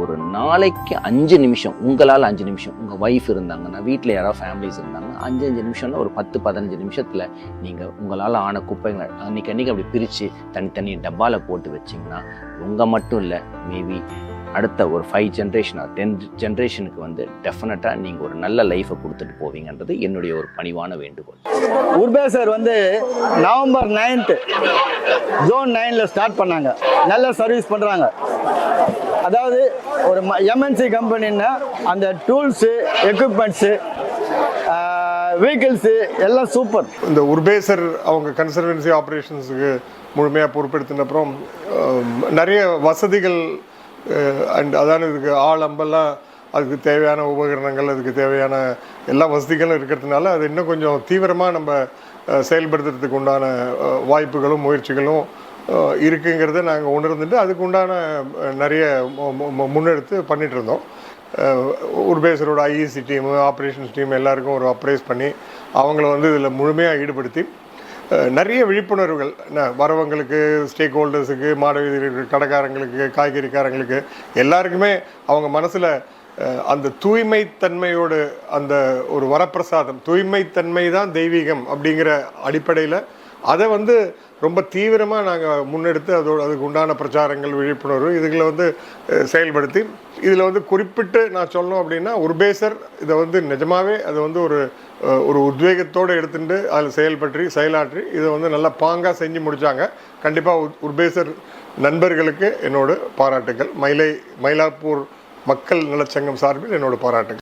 ஒரு நாளைக்கு 5 நிமிஷம், உங்களால் 5 நிமிஷம், உங்கள் ஒய்ஃப் இருந்தாங்கன்னா, வீட்டில் யாராவது ஃபேமிலிஸ் இருந்தாங்கன்னா 5 நிமிஷம்ல ஒரு 10-15 நிமிஷத்தில் நீங்கள் உங்களால் ஆன குப்பைகளை அன்றைக்கி அப்படி பிரித்து தனித்தனி டப்பாவில் போட்டு வச்சிங்கன்னா உங்கள் மட்டும் இல்லை, மேபி அடுத்த ஒரு 5 ஜென்ரேஷன் 10 ஜென்ரேஷனுக்கு வந்து டெஃபினட்டாக நீங்கள் ஒரு நல்ல லைஃப்பை கொடுத்துட்டு போவீங்கன்றது என்னுடைய ஒரு பணிவான வேண்டுகோள். உர்பேசர் வந்து நவம்பர் 9th ஜோன் 9ல் ஸ்டார்ட் பண்ணாங்க. நல்ல சர்வீஸ் பண்ணுறாங்க. அதாவது ஒரு எம்என்சி கம்பெனின்னா அந்த டூல்ஸு, எக்யூப்மெண்ட்ஸு, வெஹிக்கிள்ஸு எல்லாம் சூப்பர். இந்த உர்பேசர் அவங்க கன்சர்வன்சி ஆப்ரேஷன்ஸுக்கு முழுமையாக பொறுப்பெடுத்தின அப்புறம் நிறைய வசதிகள் அண்ட் அதான இதுக்கு ஆளம்பெல்லாம் அதுக்கு தேவையான உபகரணங்கள், அதுக்கு தேவையான எல்லா வசதிகளும் இருக்கிறதுனால அது இன்னும் கொஞ்சம் தீவிரமாக நம்ம செயல்படுத்துறதுக்கு உண்டான வாய்ப்புகளும் முயற்சிகளும் இருக்குங்கிறத நாங்கள் உணர்ந்துட்டு அதுக்கு உண்டான நிறைய முன்னெடுத்து பண்ணிகிட்டு இருந்தோம். உர்பேசரோட ஐஇசி டீமு, ஆப்ரேஷன்ஸ் டீம் எல்லாருக்கும் ஒரு அப்ரைஸ் பண்ணி அவங்கள வந்து இதில் முழுமையாக ஈடுபடுத்தி நிறைய விழிப்புணர்வுகள் வரவங்களுக்கு, ஸ்டேக் ஹோல்டர்ஸுக்கு, மாடவீதிகளுக்கு, கடைக்காரங்களுக்கு, காய்கறிக்காரங்களுக்கு எல்லாருக்குமே அவங்க மனசில் அந்த தூய்மைத்தன்மையோடு அந்த ஒரு வரப்பிரசாதம், தூய்மைத்தன்மை தான் தெய்வீகம் அப்படிங்கிற அடிப்படையில் அதை வந்து ரொம்ப தீவிரமாக நாங்கள் முன்னெடுத்து அதுக்கு உண்டான பிரச்சாரங்கள், விழிப்புணர்வு இதுகளை வந்து செயல்படுத்தி இதில் வந்து குறிப்பிட்டு நான் சொல்லணும் அப்படின்னா உர்பேசர் இதை வந்து நிஜமாகவே அதை வந்து ஒரு உத்வேகத்தோடு எடுத்துட்டு அதில் செயலாற்றி இதை வந்து நல்லா பாங்காக செஞ்சு முடித்தாங்க. கண்டிப்பாக உர்பேசர் நண்பர்களுக்கு என்னோட பாராட்டுகள். மயிலாப்பூர் மக்கள் நலச்சங்கம் சார்பில் என்னோட பாராட்டுகள்.